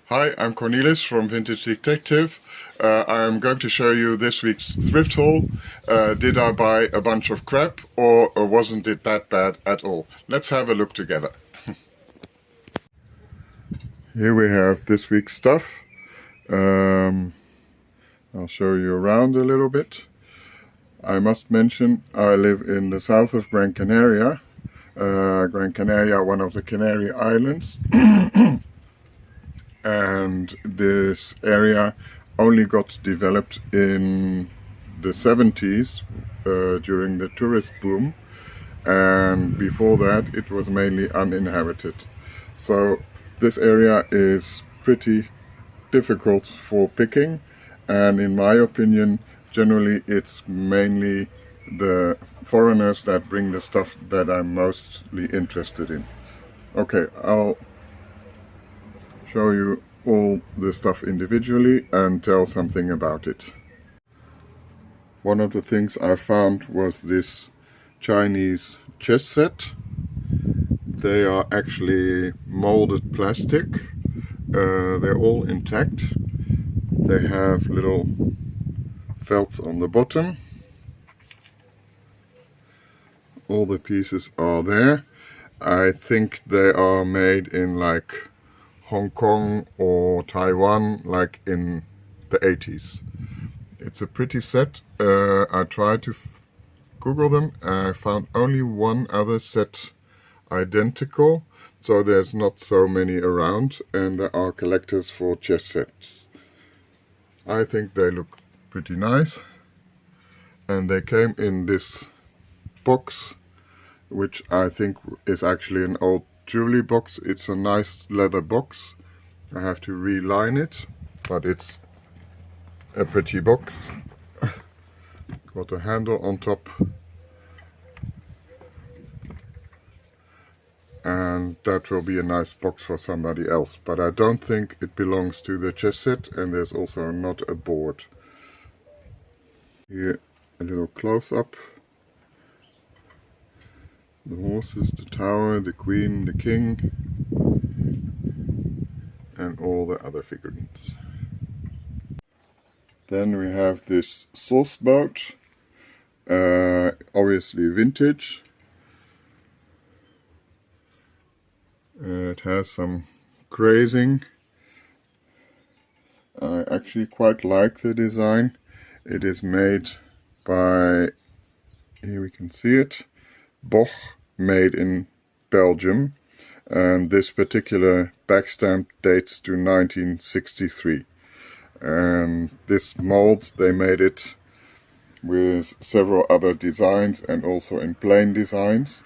Hi, I'm Cornelis from Vintage Detective. I'm going to show you this week's thrift haul. Did I buy a bunch of crap or wasn't it that bad at all? Let's have a look together. Here we have this week's stuff. I'll show you around a little bit. I must mention I live in the south of Gran Canaria. Gran Canaria, one of the Canary Islands. And this area only got developed in the 70s during the tourist boom, and before that it was mainly uninhabited. So this area is pretty difficult for picking, and in my opinion generally it's mainly the foreigners that bring the stuff that I'm mostly interested in. Okay, I'll show you all the stuff individually and tell something about it. One of the things I found was this Chinese chess set. They are actually molded plastic. They're all intact. They have little felts on the bottom. All the pieces are there. I think they are made in like Hong Kong or Taiwan, like in the 80s. It's a pretty set. I tried to Google them. I found only one other set identical, so there's not so many around, and there are collectors for chess sets. I think they look pretty nice, and they came in this box, which I think is actually an old jewelry box. It's a nice leather box. I have to reline it, but it's a pretty box. Got a handle on top, and that will be a nice box for somebody else, but I don't think it belongs to the chess set, and there's also not a board. Here a little close-up. The horses, the tower, the queen, the king, and all the other figurines. Then we have this sauce boat, obviously vintage. It has some crazing. I actually quite like the design. It is made by, here we can see it, Boch, made in Belgium, and this particular backstamp dates to 1963. And this mold, they made it with several other designs and also in plain designs.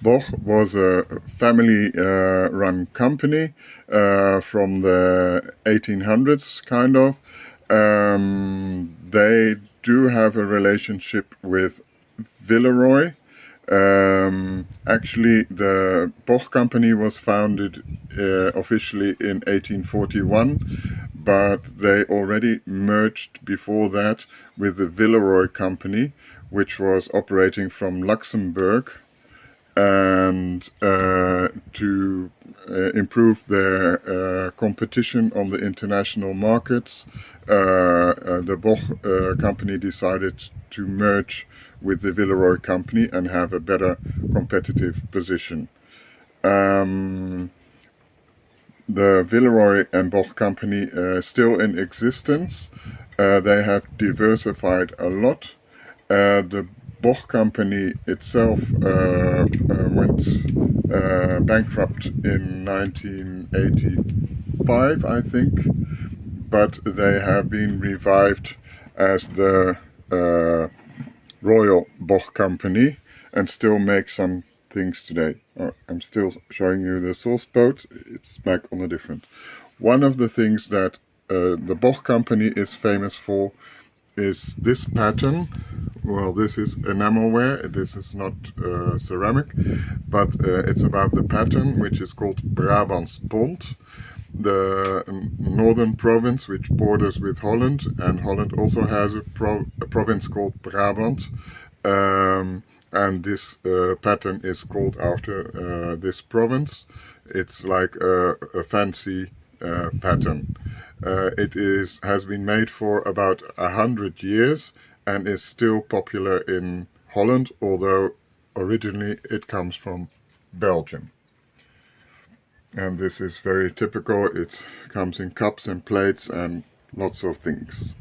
Boch was a family run company from the 1800s, kind of. They do have a relationship with Villeroy. Actually, the Boch company was founded officially in 1841, but they already merged before that with the Villeroy company, which was operating from Luxembourg, and to improve their competition on the international markets, the Boch company decided to merge with the Villeroy company and have a better competitive position. The Villeroy and Boch company still in existence. They have diversified a lot. The Boch company itself went bankrupt in 1985, I think, but they have been revived as the Royal Boch company and still make some things today. I'm still showing you the sauce boat. It's back on a different. One of the things that the Boch company is famous for is this pattern. Well, this is enamelware. This is not ceramic, but it's about the pattern, which is called Brabants Pont, the northern province which borders with Holland, and Holland also has a province called Brabant, and this pattern is called after this province. It's like a fancy pattern. Has been made for about 100 years and is still popular in Holland, although originally it comes from Belgium. And this is very typical. It comes in cups and plates and lots of things.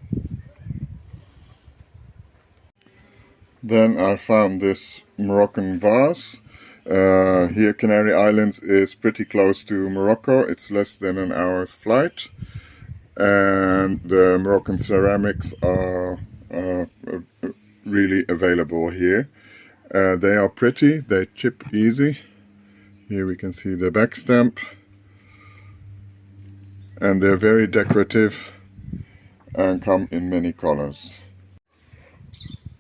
Then I found this Moroccan vase. Here Canary Islands is pretty close to Morocco. It's less than an hour's flight. And the Moroccan ceramics are really available here. They are pretty, they chip easy. Here we can see the back stamp. And they're very decorative and come in many colors.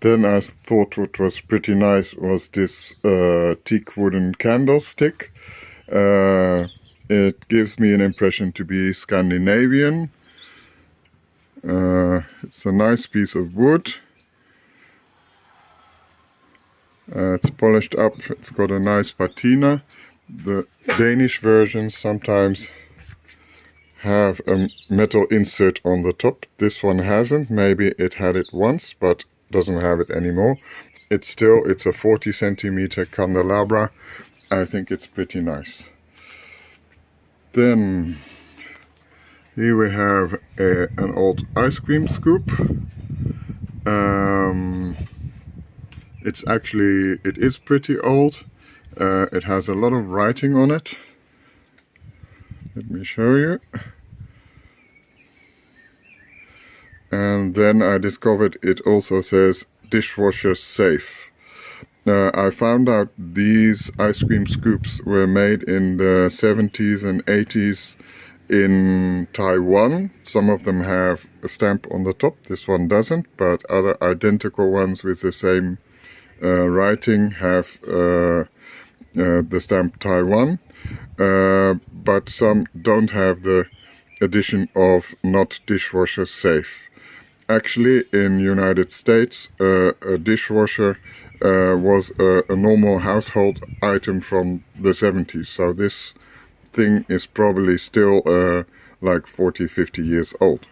Then I thought what was pretty nice was this teak wooden candlestick. It gives me an impression to be Scandinavian. It's a nice piece of wood. It's polished up, it's got a nice patina. The Danish versions sometimes have a metal insert on the top. This one hasn't. Maybe it had it once, but doesn't have it anymore. It's a 40 centimeter candelabra. I think it's pretty nice. Then here we have an old ice cream scoop. It is pretty old. It has a lot of writing on it. Let me show you. And then I discovered it also says dishwasher safe. I found out these ice cream scoops were made in the 70s and 80s in Taiwan. Some of them have a stamp on the top, this one doesn't, but other identical ones with the same writing have the stamp Taiwan, but some don't have the addition of not dishwasher safe. Actually, in United States, a dishwasher was a normal household item from the 70s, so this thing is probably still like 40-50 years old.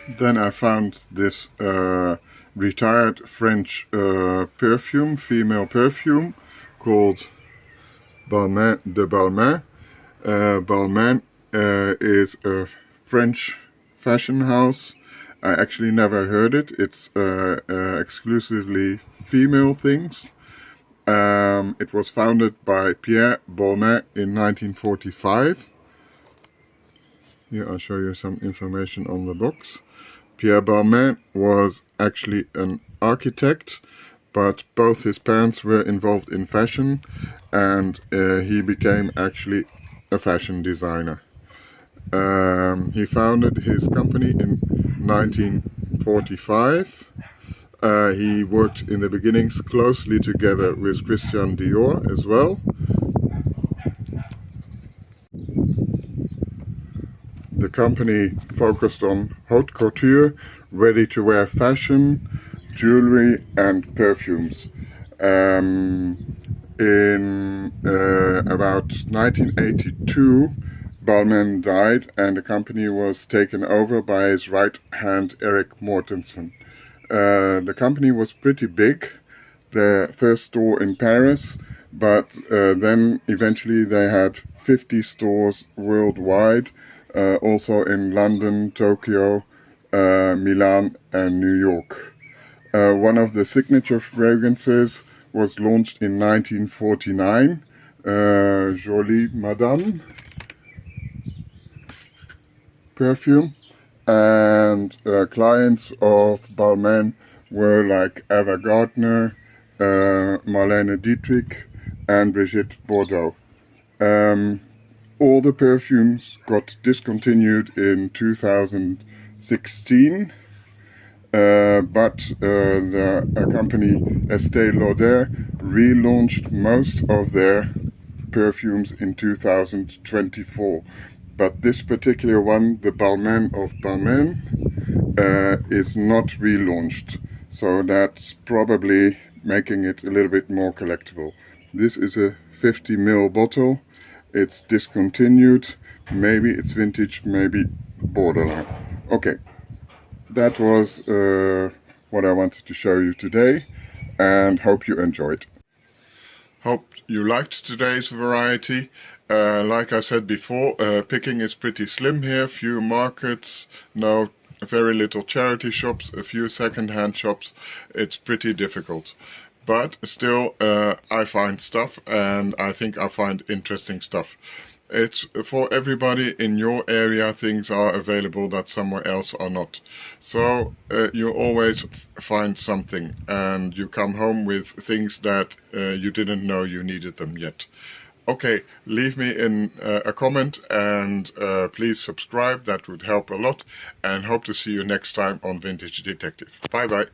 Then I found this retired French perfume, female perfume, called Balmain de Balmain. Balmain is a French fashion house. I actually never heard it. It's exclusively female things. It was founded by Pierre Balmain in 1945. Here I'll show you some information on the box. Pierre Balmain was actually an architect, but both his parents were involved in fashion, and he became actually a fashion designer. He founded his company in 1945. He worked in the beginnings closely together with Christian Dior as well. The company focused on haute couture, ready-to-wear fashion, jewelry and perfumes. In about 1982, Balmain died and the company was taken over by his right hand Eric Mortensen. The company was pretty big, the first store in Paris, but then eventually they had 50 stores worldwide, also in London, Tokyo, Milan and New York. One of the signature fragrances was launched in 1949, Jolie Madame perfume, and clients of Balmain were like Ava Gardner, Marlene Dietrich and Brigitte Bardot. All the perfumes got discontinued in 2016, but the company Estée Lauder relaunched most of their perfumes in 2024. But this particular one, the Balmain of Balmain, is not relaunched. So that's probably making it a little bit more collectible. This is a 50 ml bottle it's discontinued, maybe it's vintage, maybe borderline. Okay, that was what I wanted to show you today, and hope you enjoyed. Hope you liked today's variety. Like I said before, picking is pretty slim here. Few markets, no, very little charity shops, a few second-hand shops. It's pretty difficult. But still, I find stuff, and I think I find interesting stuff. It's for everybody in your area. Things are available that somewhere else are not. So you always find something, and you come home with things that you didn't know you needed them yet. Okay, leave me in a comment, and please subscribe. That would help a lot, and hope to see you next time on Vintage Detective. Bye bye.